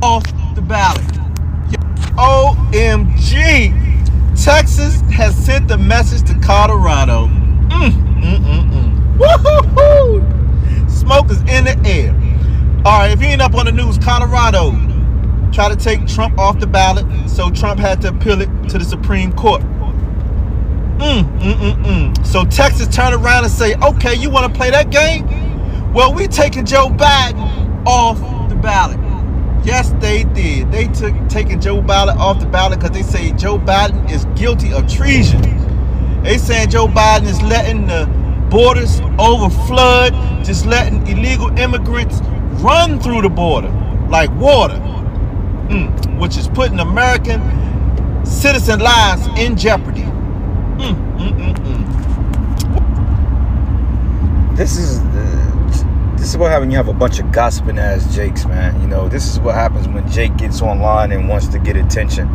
off the ballot. OMG. Texas has sent the message to Colorado. Woo-hoo-hoo. Smoke is in the air. All right, if you end up on the news, Colorado tried to take Trump off the ballot, so Trump had to appeal it to the Supreme Court. So Texas turned around and say, okay, you want to play that game? Well, we taking Joe Biden off the ballot. Yes, they did. They took taking Joe Biden off the ballot because they say Joe Biden is guilty of treason. They saying Joe Biden is letting the borders overflood, just letting illegal immigrants run through the border like water, which is putting American citizen lives in jeopardy. This is what happens when you have a bunch of gossiping ass Jakes, man. You know, this is what happens when Jake gets online and wants to get attention.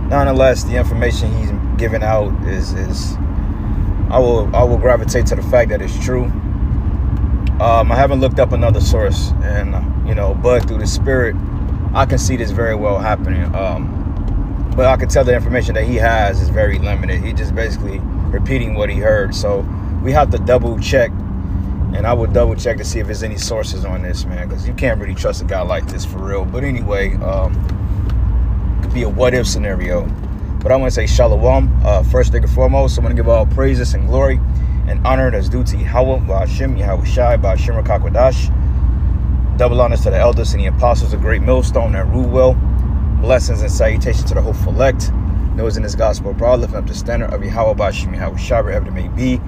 Nonetheless, the information he's giving out is I will gravitate to the fact that it's true. I haven't looked up another source, and but through the spirit, I can see this very well happening. But I can tell the information that he has is very limited. He just basically repeating what he heard. So we have to double check, and I would double check to see if there's any sources on this, man, because you can't really trust a guy like this for real. But anyway, it could be a what if scenario. But I want to say shalom. First thing and foremost, I want to give all praises and glory and honor that's due to Yahweh, Ba'ashim, Yahweh Shai, Ba'ashim Rakakwadash. Double honors to the elders and the apostles of Great Millstone that rule well. Blessings and salutations to the hopeful elect. Those in this gospel abroad, lifting up the standard of Yahweh, Ba'ashim, Yahweh Shai, wherever it may be.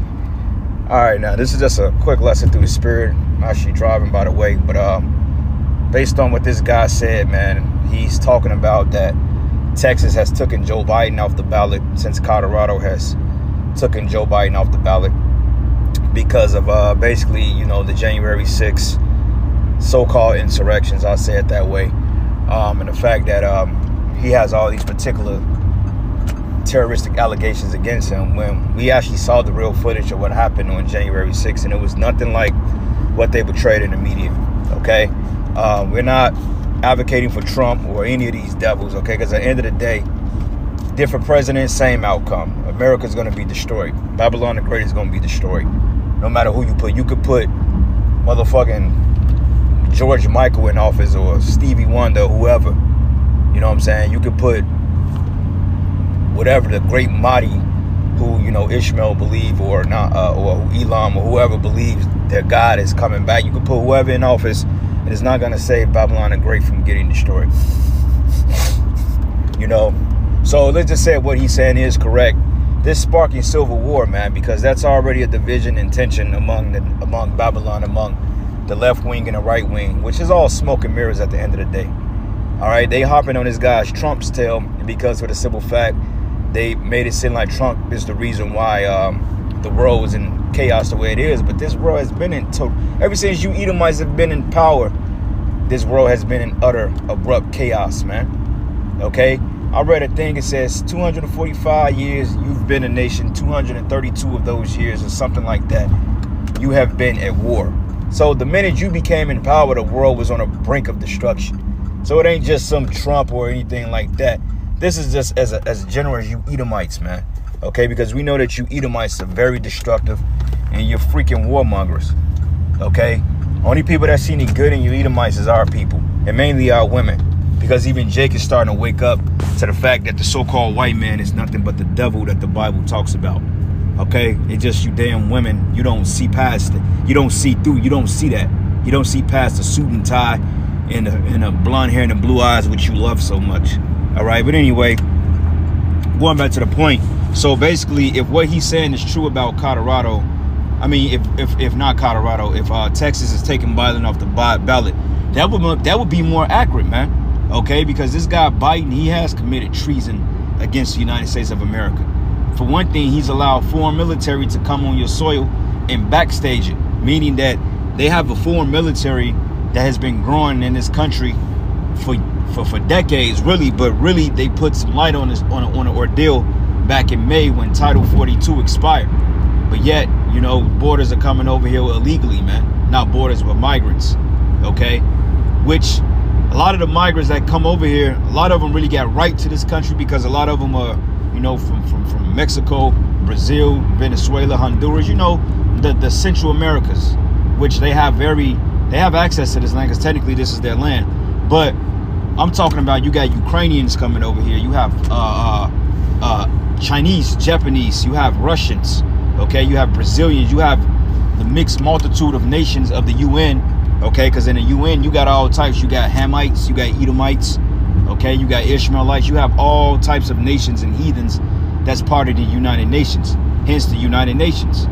All right, now this is just a quick lesson through the spirit. I'm actually driving, by the way, but based on what this guy said, man, he's talking about that Texas has taken Joe Biden off the ballot since Colorado has taken Joe Biden off the ballot because of basically, the January 6th so-called insurrections. I'll say it that way. And the fact that he has all these particular terroristic allegations against him when we actually saw the real footage of what happened on January 6th, and it was nothing like what they portrayed in the media, okay? We're not advocating for Trump or any of these devils, okay? Because at the end of the day, different presidents, same outcome. America's going to be destroyed. Babylon the Great is going to be destroyed. No matter who you put. You could put motherfucking George Michael in office or Stevie Wonder, whoever. You know what I'm saying? You could put whatever the great Mahdi, who Ishmael believe or not, or Elam or whoever believes their God is coming back. You could put whoever in office, and it's not going to save Babylon the Great from getting destroyed. So let's just say what he's saying is correct. This sparking civil war, man, because that's already a division and tension among Babylon, among the left wing and the right wing, which is all smoke and mirrors at the end of the day. All right, they hopping on this guy's Trump's tail because for the simple fact they made it seem like Trump is the reason why the world was in chaos the way it is. But this world has been ever since you Edomites have been in power, this world has been in utter abrupt chaos, man. Okay, I read a thing. It says 245 years you've been a nation, 232 of those years or something like that, you have been at war. So the minute you became in power, the world was on a brink of destruction. So it ain't just some Trump or anything like that. This is just as general as you Edomites, man. Okay, because we know that you Edomites are very destructive and you're freaking warmongers. Okay, only people that see any good in you Edomites is our people, and mainly our women. Because even Jake is starting to wake up to the fact that the so-called white man is nothing but the devil that the Bible talks about. Okay, it's just you damn women, you don't see past it. You don't see through, you don't see that. You don't see past the suit and tie and the blonde hair and the blue eyes, which you love so much. All right, but anyway, going back to the point. So basically, if what he's saying is true about Colorado, I mean, if not Colorado, if Texas is taking Biden off the ballot, that would be more accurate, man. Okay, because this guy Biden, he has committed treason against the United States of America. For one thing, he's allowed foreign military to come on your soil and backstage it, meaning that they have a foreign military that has been growing in this country for decades, really. But really, they put some light on this on an ordeal back in May when Title 42 expired. But yet, borders are coming over here illegally, man. Not borders, but migrants. Okay, which a lot of the migrants that come over here, a lot of them really got right to this country because a lot of them are, you know, from Mexico, Brazil, Venezuela, Honduras, you know, the Central Americas, which they have access to this land because technically this is their land. But I'm talking about, you got Ukrainians coming over here. You have Chinese, Japanese, you have Russians, okay? You have Brazilians, you have the mixed multitude of nations of the UN, okay? Because in the UN, you got all types. You got Hamites, you got Edomites, okay? You got Ishmaelites. You have all types of nations and heathens that's part of the United Nations, hence the United Nations,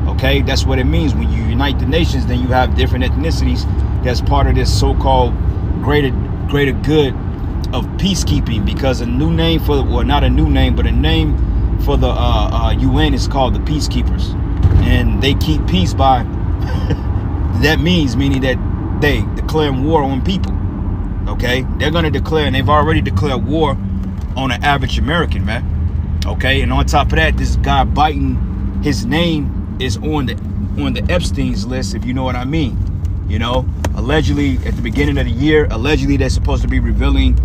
okay? That's what it means. When you unite the nations, then you have different ethnicities that's part of this so-called greater good of peacekeeping, because a new name for, well, not a new name, but a name for the UN is called the Peacekeepers, and they keep peace by that meaning that they declaring war on people, okay? They're going to declare, and they've already declared war on an average American, man, okay? And on top of that, this guy Biden, his name is on the Epstein's list, if you know what I mean. You know, allegedly at the beginning of the year, allegedly they're supposed to be revealing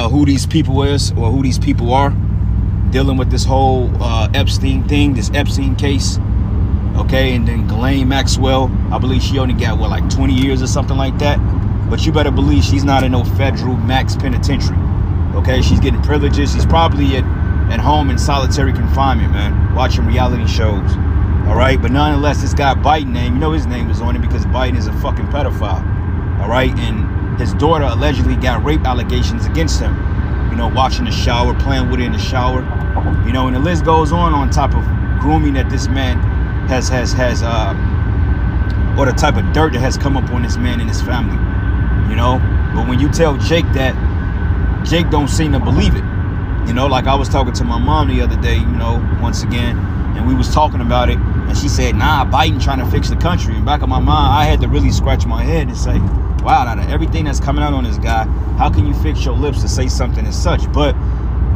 who these people is, or who these people are, dealing with this whole Epstein thing, this Epstein case, okay? And then Ghislaine Maxwell, I believe she only got, what, like 20 years or something like that? But you better believe she's not in no federal max penitentiary, okay? She's getting privileges. She's probably at home in solitary confinement, man, watching reality shows. All right, but nonetheless, this guy Biden name, you know his name is on it because Biden is a fucking pedophile. All right, and his daughter allegedly got rape allegations against him. You know, watching the shower, playing with her in the shower. You know, and the list goes on top of grooming that this man has or the type of dirt that has come up on this man and his family. You know, but when you tell Jake that, Jake don't seem to believe it. You know, like I was talking to my mom the other day, you know, once again, and we was talking about it, and she said, nah, Biden trying to fix the country. In the back of my mind, I had to really scratch my head and say, wow, out of everything that's coming out on this guy, how can you fix your lips to say something as such? But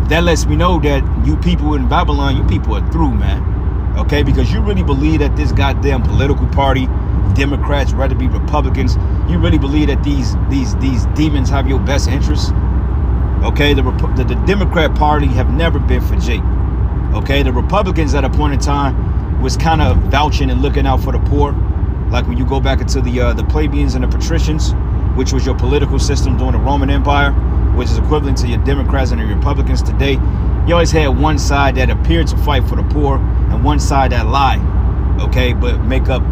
that lets me know that you people in Babylon, you people are through, man. Okay, because you really believe that this goddamn political party, Democrats, rather be Republicans, you really believe that these demons have your best interests? Okay, the Democrat Party have never been for Jake. Okay, the Republicans at a point in time was kind of vouching and looking out for the poor. Like when you go back into the plebeians and the patricians, which was your political system during the Roman Empire, which is equivalent to your Democrats and the Republicans today. You always had one side that appeared to fight for the poor and one side that lied. Okay, but make up,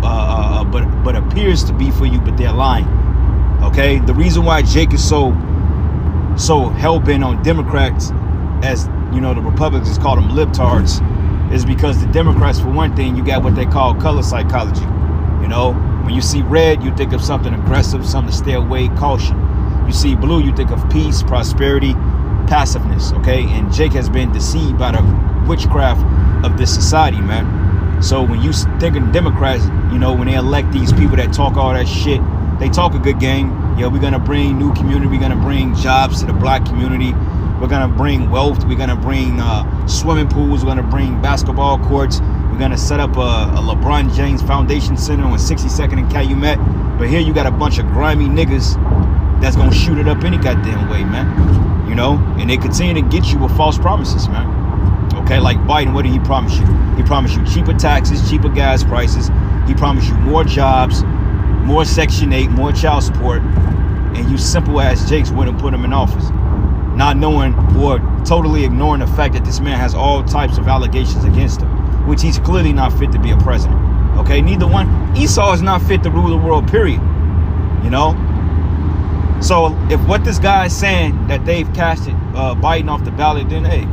but appears to be for you, but they're lying. Okay, the reason why Jake is so hell-bent on Democrats, as you know, the Republicans call them libtards, is because the Democrats, for one thing, you got what they call color psychology. You know, when you see red, you think of something aggressive, something to stay away, caution. You see blue, you think of peace, prosperity, passiveness, okay? And Jake has been deceived by the witchcraft of this society, man. So when you think of Democrats, you know, when they elect these people that talk all that shit, they talk a good game. Yeah, we're gonna bring new community, we're gonna bring jobs to the black community, we're gonna bring wealth, we're gonna bring swimming pools, we're gonna bring basketball courts, we're gonna set up a LeBron James Foundation Center on 62nd and Calumet. But here you got a bunch of grimy niggas that's gonna shoot it up any goddamn way, man. You know, and they continue to get you with false promises, man. Okay, like Biden, what did he promise you? He promised you cheaper taxes, cheaper gas prices. He promised you more jobs, more Section 8, more child support, and you simple ass Jakes wouldn't put him in office, not knowing or totally ignoring the fact that this man has all types of allegations against him, which he's clearly not fit to be a president. Okay, neither one. Esau is not fit to rule the world, period. You know? So if what this guy is saying, that they've casted Biden off the ballot, then hey,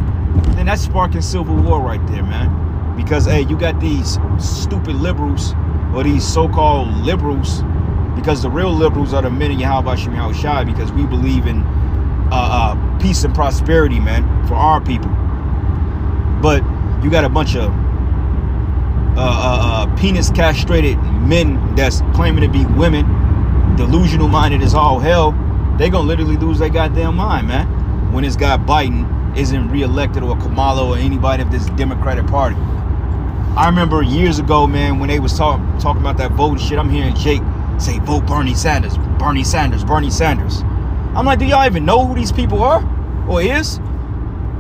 then that's sparking civil war right there, man. Because hey, you got these stupid liberals, or these so-called liberals, because the real liberals are the men of Yahweh Shem Yahushai, because we believe in peace and prosperity, man, for our people. But you got a bunch of penis castrated men that's claiming to be women, delusional minded as all hell. They gonna literally lose their goddamn mind, man, when this guy Biden isn't reelected, or Kamala, or anybody of this Democratic Party. I remember years ago, man, when they was talking about that voting shit, I'm hearing Jake say, vote Bernie Sanders, Bernie Sanders, Bernie Sanders. I'm like, do y'all even know who these people are or is?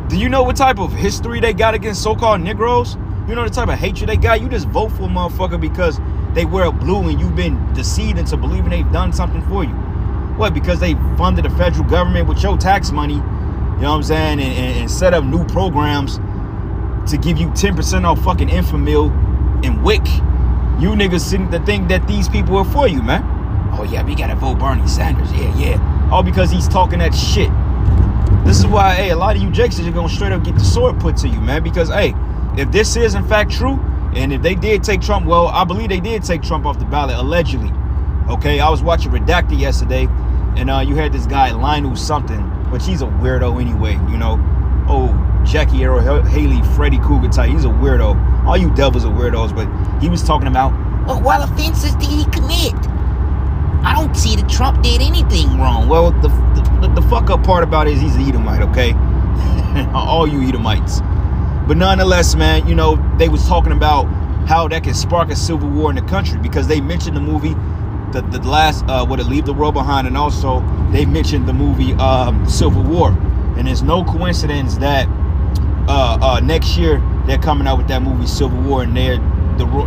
Do you know what type of history they got against so-called Negroes? You know the type of hatred they got? You just vote for a motherfucker because they wear blue and you've been deceived into believing they've done something for you. What, because they funded the federal government with your tax money, you know what I'm saying, and set up new programs to give you 10% off fucking Infamil and WIC. You niggas seem to think that these people are for you, man. Oh yeah, we gotta vote Bernie Sanders. Yeah. All because he's talking that shit. This is why, hey, a lot of you jakes are gonna straight up get the sword put to you, man. Because, hey, if this is in fact true, and if they did take Trump, well, I believe they did take Trump off the ballot, allegedly. Okay, I was watching Redacted yesterday, and you had this guy, Lionel something, which he's a weirdo anyway, you know. Oh, Jackie Arrow Haley, Freddy Cougar type, he's a weirdo. All you devils are weirdos, but he was talking about, oh, what offenses did he commit? I don't see that Trump did anything wrong. Well, the fuck up part about it is he's an Edomite, okay? All you Edomites. But nonetheless, man, you know, they was talking about how that can spark a civil war in the country because they mentioned the movie, the last, Leave the World Behind, and also they mentioned the movie Civil War. And there's no coincidence that next year they're coming out with that movie Civil War and they're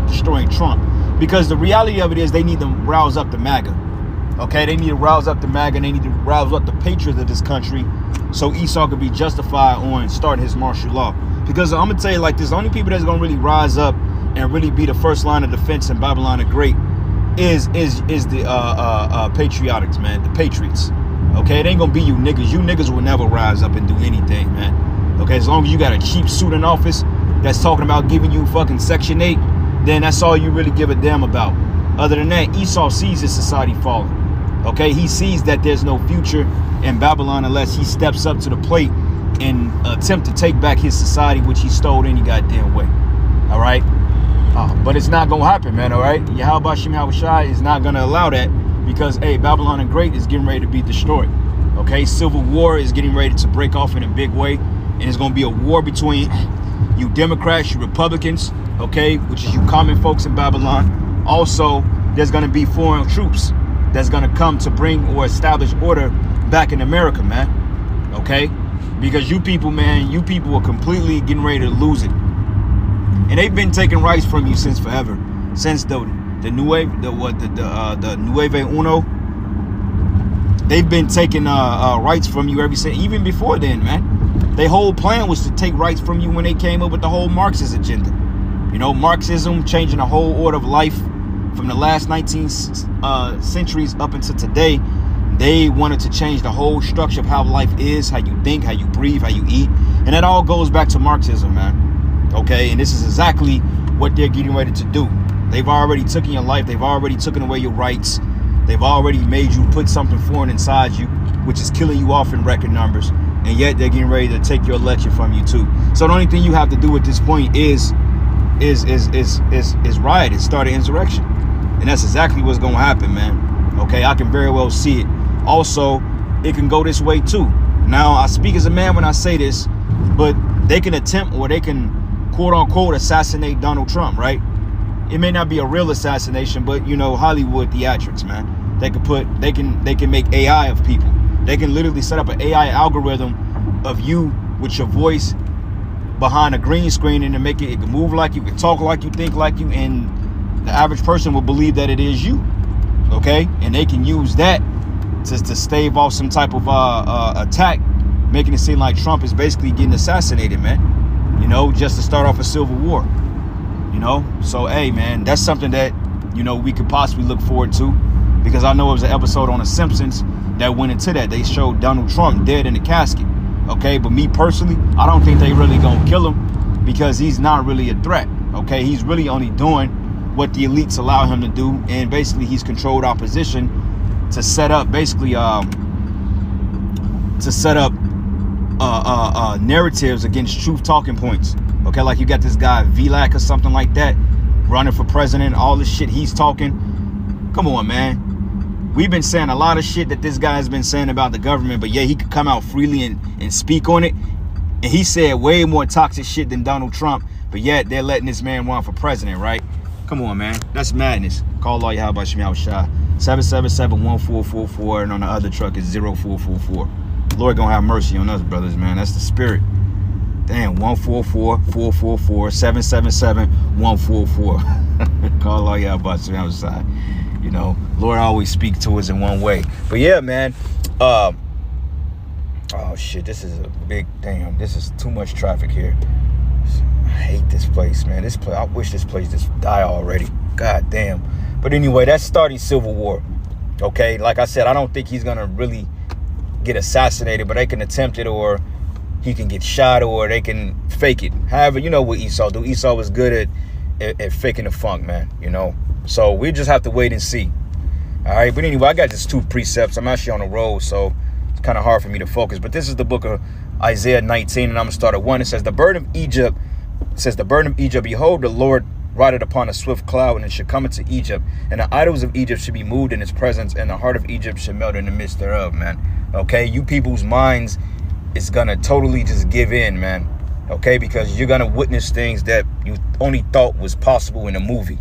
destroying Trump. Because the reality of it is they need to rouse up the MAGA. Okay, they need to rouse up the MAGA and they need to rouse up the patriots of this country so Esau could be justified on starting his martial law. Because I'm going to tell you like this, the only people that's going to really rise up and really be the first line of defense in Babylon the Great is the patriotics, man, the patriots. Okay, it ain't going to be you niggas. You niggas will never rise up and do anything, man. Okay, as long as you got a cheap suit in office that's talking about giving you fucking Section 8, then that's all you really give a damn about. Other than that, Esau sees his society falling. Okay, he sees that there's no future in Babylon unless he steps up to the plate and attempt to take back his society, which he stole any goddamn way. All right, but it's not gonna happen, man. All right, Yahweh Shem Yahushai is not gonna allow that because, hey, Babylon the Great is getting ready to be destroyed. Okay, civil war is getting ready to break off in a big way, and it's gonna be a war between you Democrats, you Republicans, okay, which is you common folks in Babylon. Also, there's gonna be foreign troops that's gonna come to bring or establish order back in America, man. Okay, because you people, man, you people are completely getting ready to lose it, and they've been taking rights from you since forever, since the Nueve Uno. They've been taking rights from you ever since, even before then, man. Their whole plan was to take rights from you when they came up with the whole Marxist agenda. You know, Marxism, changing the whole order of life from the last 19 centuries up until today. They wanted to change the whole structure of how life is, how you think, how you breathe, how you eat. And that all goes back to Marxism, man. Okay, and this is exactly what they're getting ready to do. They've already taken your life. They've already taken away your rights. They've already made you put something foreign inside you, which is killing you off in record numbers. And yet they're getting ready to take your election from you too. So the only thing you have to do at this point is riot, is start an insurrection. And that's exactly what's gonna happen, man. Okay, I can very well see it. Also, it can go this way too. Now, I speak as a man when I say this, but they can attempt, or they can quote unquote assassinate Donald Trump, right? It may not be a real assassination, but you know, Hollywood theatrics, man. They can make AI of people. They can literally set up an AI algorithm of you with your voice behind a green screen, and to make it can move like you, can talk like you, think like you, and the average person will believe that it is you. Okay, and they can use that to stave off some type of attack, making it seem like Trump is basically getting assassinated, man. You know, just to start off a civil war. You know, so hey, man, that's something that, you know, we could possibly look forward to, because I know it was an episode on The Simpsons that went into that. They showed Donald Trump dead in the casket. Okay, but me personally, I don't think they really gonna kill him, because he's not really a threat. Okay, he's really only doing what the elites allow him to do, and basically he's controlled opposition to set up basically narratives against truth talking points. Okay, like you got this guy Vlad or something like that running for president, all this shit he's talking. Come on, man. We've been saying a lot of shit that this guy has been saying about the government, but yeah, he could come out freely and speak on it. And he said way more toxic shit than Donald Trump, but yet they're letting this man run for president, right? Come on, man. That's madness. Call all Yahweh Shem Yahushua. 777-1444, and on the other truck is 0444. Lord gonna have mercy on us, brothers, man. That's the spirit. Damn, 144-444-777-144. Call all Yahweh Shem Yahushua. You know, Lord always speaks to us in one way. But yeah, man. Oh shit, this is a big damn. This is too much traffic here. I hate this place, man. This place, I wish this place just die already. God damn. But anyway, that's starting civil war. Okay, like I said, I don't think he's gonna really get assassinated, but they can attempt it, or he can get shot, or they can fake it. However, you know what Esau do. Esau was good at faking the funk, man. You know, so we just have to wait and see. All right, but anyway, I got just 2 precepts. I'm actually on the road, so it's kind of hard for me to focus. But this is the book of Isaiah 19, and I'm gonna start at 1. It says, the burden of Egypt. It says, the burden of Egypt. Behold, the Lord rideth upon a swift cloud, and it should come into Egypt, and the idols of Egypt should be moved in its presence, and the heart of Egypt should melt in the midst thereof, man. Okay, you people's minds is gonna totally just give in, man. Okay, because you're gonna witness things that you only thought was possible in a movie.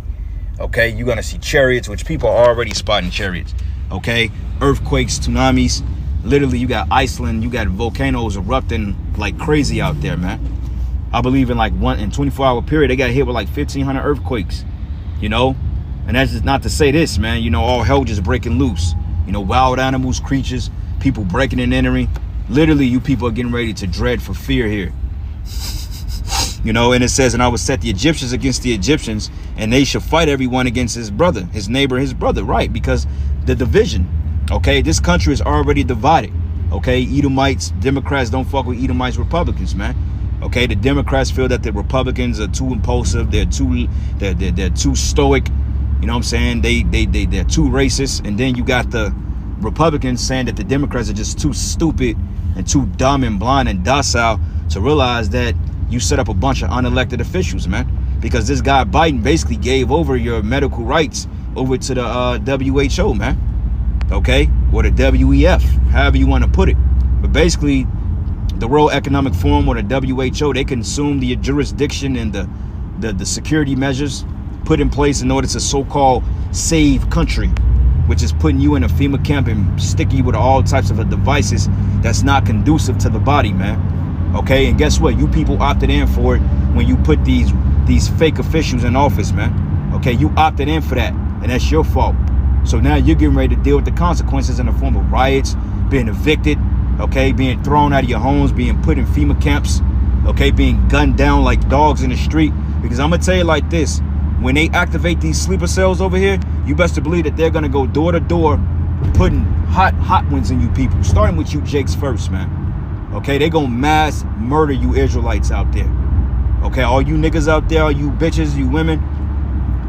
Okay, you're gonna see chariots, which people are already spotting chariots. Okay, earthquakes, tsunamis. Literally, you got Iceland, you got volcanoes erupting like crazy out there, man. I believe in like 24-hour period, they got hit with like 1,500 earthquakes, you know? And that's just not to say this, man. You know, all hell just breaking loose. You know, wild animals, creatures, people breaking and entering. Literally, you people are getting ready to dread for fear here. You know, and it says, and I will set the Egyptians against the Egyptians, and they shall fight everyone against his brother, his neighbor, his brother, right? Because the division, okay? This country is already divided, okay? Edomites, Democrats don't fuck with Edomites, Republicans, man. Okay, the Democrats feel that the Republicans are too impulsive. They're too stoic. You know what I'm saying? They're too racist. And then you got the Republicans saying that the Democrats are just too stupid and too dumb and blind and docile to realize that you set up a bunch of unelected officials, man. Because this guy Biden basically gave over your medical rights over to the WHO, man. Okay, or the WEF, however you want to put it. But basically, the World Economic Forum or the WHO, they consume the jurisdiction and the security measures put in place in order to so-called save country, which is putting you in a FEMA camp and sticking you with all types of devices that's not conducive to the body, man. Okay, and guess what? You people opted in for it when you put these fake officials in office, man. Okay, you opted in for that, and that's your fault. So now you're getting ready to deal with the consequences in the form of riots, being evicted, okay, being thrown out of your homes, being put in FEMA camps, okay, being gunned down like dogs in the street. Because I'm gonna tell you like this, when they activate these sleeper cells over here, you best to believe that they're gonna go door to door, putting hot ones in you people, starting with you Jakes first, man. Okay, they gonna mass murder you Israelites out there. Okay, all you niggas out there, all you bitches, you women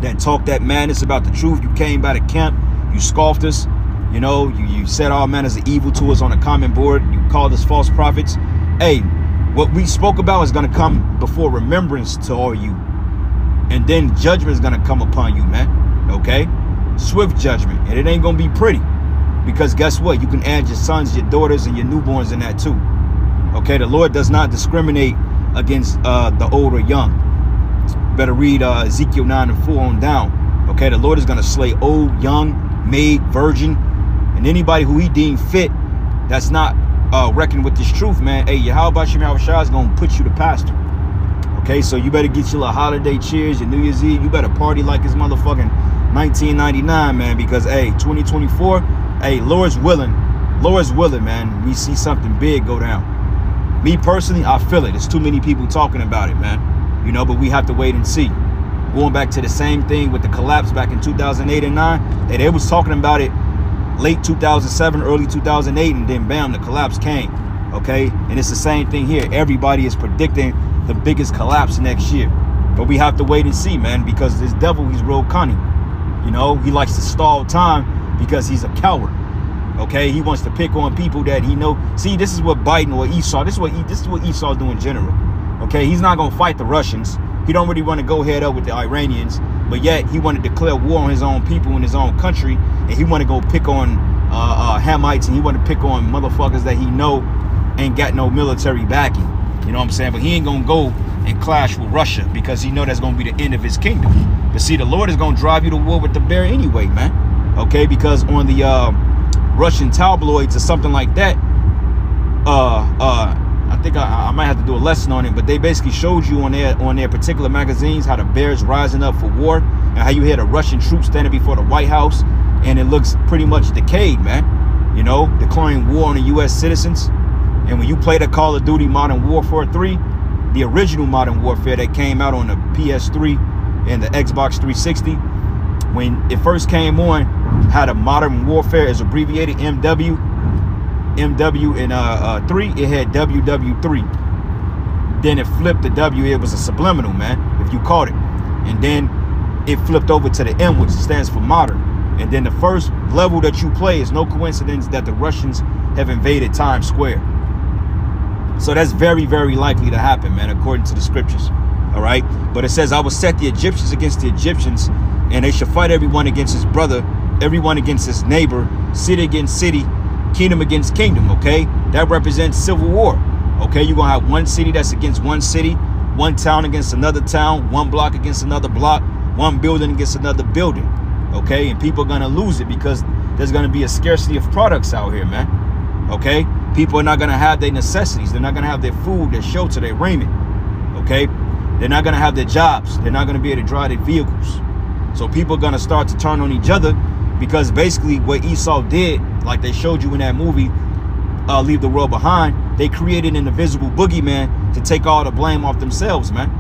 that talk that madness about the truth, you came by the camp, you scoffed us. You know, you said all manners of evil to us on a common board. You called us false prophets. Hey, what we spoke about is going to come before remembrance to all you. And then judgment is going to come upon you, man. Okay? Swift judgment. And it ain't going to be pretty. Because guess what? You can add your sons, your daughters, and your newborns in that too. Okay? The Lord does not discriminate against the old or young. Better read Ezekiel 9:4 on down. Okay? The Lord is going to slay old, young, maid, virgin, and anybody who he deemed fit that's not reckoning with this truth, man. Hey, Yahweh Shem Yahushua is going to put you to pastor. Okay, so you better get your little holiday cheers, your New Year's Eve. You better party like it's motherfucking 1999, man, because, hey, 2024, hey, Lord's willing, man, we see something big go down. Me personally, I feel it. There's too many people talking about it, man. You know, but we have to wait and see. Going back to the same thing with the collapse back in 2008 and 9, and they was talking about it late 2007, early 2008, and then bam, the collapse came. Okay, and it's the same thing here. Everybody is predicting the biggest collapse next year, but we have to wait and see, man, because this devil, he's real cunning. You know, he likes to stall time because he's a coward. Okay, he wants to pick on people that he know. See, this is what Biden or Esau, this is what Esau do in general. Okay, he's not gonna fight the Russians. He don't really want to go head up with the Iranians, but yet he want to declare war on his own people in his own country, and he want to go pick on Hamites, and he want to pick on motherfuckers that he know ain't got no military backing. You know what I'm saying? But he ain't gonna go and clash with Russia, because he know that's going to be the end of his kingdom. But see, the Lord is going to drive you to war with the bear anyway, man. Okay, because on the Russian tabloids or something like that, I think I might have to do a lesson on it, but they basically showed you on their particular magazines how the bear's rising up for war, and how you hear the Russian troops standing before the White House, and it looks pretty much decayed, man. You know, declaring war on the U.S. citizens. And when you play the Call of Duty Modern Warfare 3, the original Modern Warfare that came out on the PS3 and the Xbox 360, when it first came on, had a Modern Warfare is abbreviated MW in 3, it had WW3. Then it flipped the W, it was a subliminal, man, if you caught it. And then it flipped over to the M, which stands for modern. And then the first level that you play is no coincidence that the Russians have invaded Times Square. So that's very, very likely to happen, man, according to the scriptures. All right. But it says, I will set the Egyptians against the Egyptians, and they shall fight everyone against his brother, everyone against his neighbor, city against city, kingdom against kingdom. OK, that represents civil war. OK, you're going to have one city that's against one city, one town against another town, one block against another block, one building against another building. OK, and people are going to lose it because there's going to be a scarcity of products out here, man. OK, people are not going to have their necessities. They're not going to have their food, their shelter, their raiment. OK, they're not going to have their jobs. They're not going to be able to drive their vehicles. So people are going to start to turn on each other, because basically what Esau did, like they showed you in that movie, Leave the World Behind, they created an invisible boogeyman to take all the blame off themselves, man.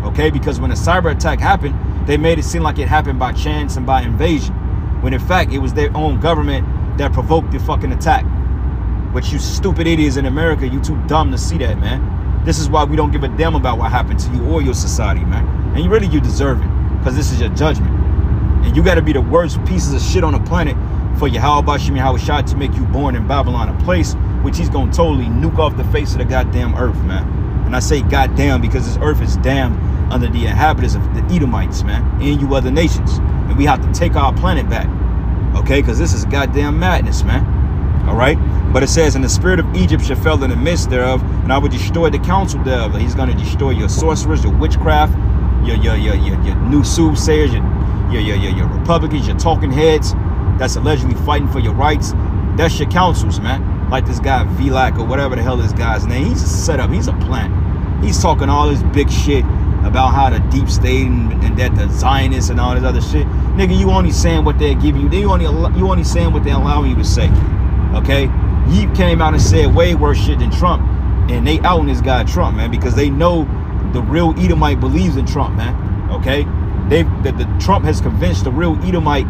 OK, because when a cyber attack happened, they made it seem like it happened by chance and by invasion, when in fact it was their own government that provoked the fucking attack. But you stupid idiots in America, you too dumb to see that, man. This is why we don't give a damn about what happened to you or your society, man. And you deserve it, because this is your judgment. And you got to be the worst pieces of shit on the planet for Yahweh Shai to make you born in Babylon, a place which he's going to totally nuke off the face of the goddamn earth, man. And I say goddamn because this earth is damned under the inhabitants of the Edomites, man, and you other nations. And we have to take our planet back, okay? Because this is goddamn madness, man. All right? But it says, and the spirit of Egypt shall fell in the midst thereof, and I will destroy the counsel thereof. He's going to destroy your sorcerers, your witchcraft, your new soothsayers, your Republicans, your talking heads that's allegedly fighting for your rights. That's your counsels, man. Like this guy Vilak or whatever the hell this guy's name. He's a setup. He's a plant. He's talking all this big shit about how the deep state and that the Zionists and all this other shit. Nigga, you only saying what they're giving you. You only saying what they're allowing you to say. Okay? He came out and said way worse shit than Trump. And they out on this guy Trump, man, because they know the real Edomite believes in Trump, man. Okay? The Trump has convinced the real Edomite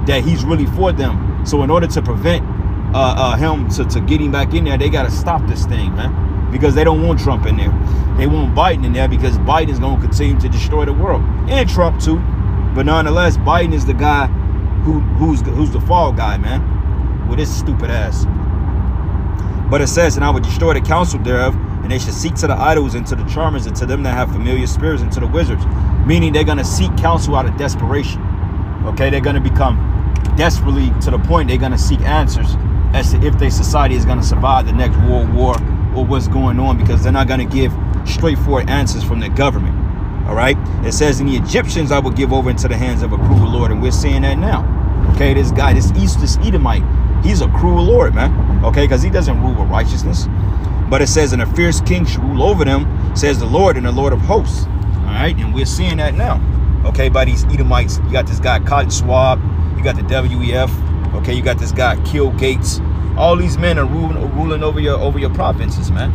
that he's really for them. So in order to prevent him to get him back in there, they got to stop this thing, man. Because they don't want Trump in there. They want Biden in there because Biden's going to continue to destroy the world. And Trump too. But nonetheless, Biden is the guy who's the fall guy, man. With his stupid ass. But it says, and I will destroy the counsel thereof, and they shall seek to the idols and to the charmers and to them that have familiar spirits and to the wizards. Meaning they're going to seek counsel out of desperation. Okay, they're going to become desperately to the point they're going to seek answers as to if their society is going to survive the next world war or what's going on, because they're not going to give straightforward answers from their government. All right, it says, in the Egyptians I will give over into the hands of a cruel Lord, and we're seeing that now. Okay, this guy, this Edomite, he's a cruel Lord, man. Okay, because he doesn't rule with righteousness. But it says, and a fierce king shall rule over them, says the Lord, and the Lord of hosts. All right, and we're seeing that now. Okay, by these Edomites, you got this guy Cotton Swab, you got the WEF. Okay, you got this guy Kill Gates. All these men are ruling over your provinces, man.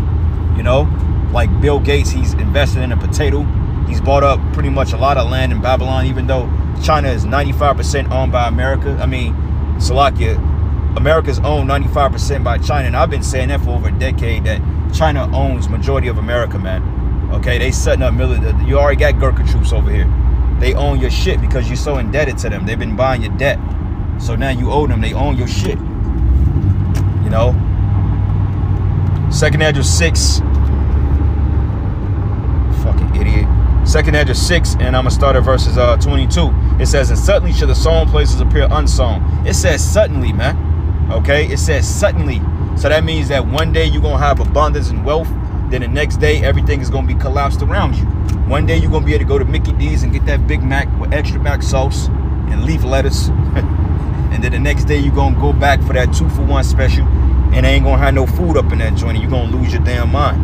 You know, like Bill Gates, he's invested in a potato. He's bought up pretty much a lot of land in Babylon, even though China is 95% owned by America. I mean, Slovakia, America's owned 95% by China. And I've been saying that for over a decade, that China owns majority of America, man. Okay, they setting up military. You already got Gurkha troops over here. They own your shit because you're so indebted to them. They've been buying your debt. So now you owe them. They own your shit. You know? 2nd Ezra 6. Fucking idiot. 2nd Ezra 6, and I'm going to start at verses 22. It says, and suddenly shall the sown places appear unsown. It says suddenly, man. Okay? It says suddenly. So that means that one day you're going to have abundance and wealth. Then the next day, everything is going to be collapsed around you. One day you're going to be able to go to Mickey D's and get that Big Mac with extra mac sauce and leaf lettuce. And then the next day you're going to go back for that 2-for-1 special, and they ain't going to have no food up in that joint, and you're going to lose your damn mind.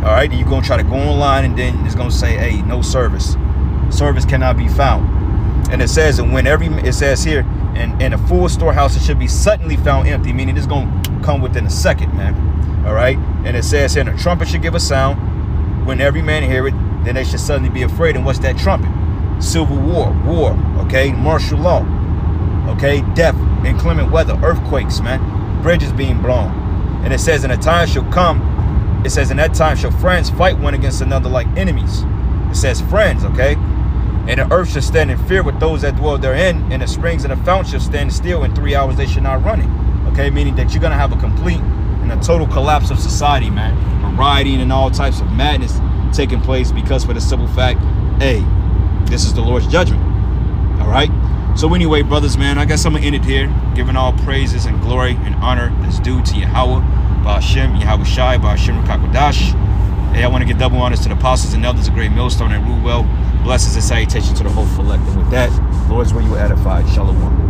All right, then you're going to try to go online, and then it's going to say, hey, no service. Service cannot be found. And it says, and when it says here, in a full storehouse, it should be suddenly found empty, meaning it's going to come within a second, man. All right, and it says here, and a trumpet should give a sound. When every man hear it, then they should suddenly be afraid. And what's that trumpet? Civil war, okay, martial law, okay, death, inclement weather, earthquakes, man, bridges being blown. And it says, and a time shall come, it says, in that time shall friends fight one against another like enemies. It says friends, okay? And the earth shall stand in fear with those that dwell therein, and the springs and the fountains shall stand still. In 3 hours they should not run it. Okay, meaning that you're going to have a complete and a total collapse of society, man. A rioting and all types of madness taking place, because for the simple fact, hey, this is the Lord's judgment. All right? So anyway, brothers, man, I guess I'm going to end it here, giving all praises and glory and honor that's due to Yahweh, Ba'ashem, Yahweh Shai, Ba'ashem Rakakwadash. Hey, I want to give double honors to the apostles and elders of Great Millstone and rule well. Blessings and salutations to the whole collect. And with that, Lord's will you edified. Shalom.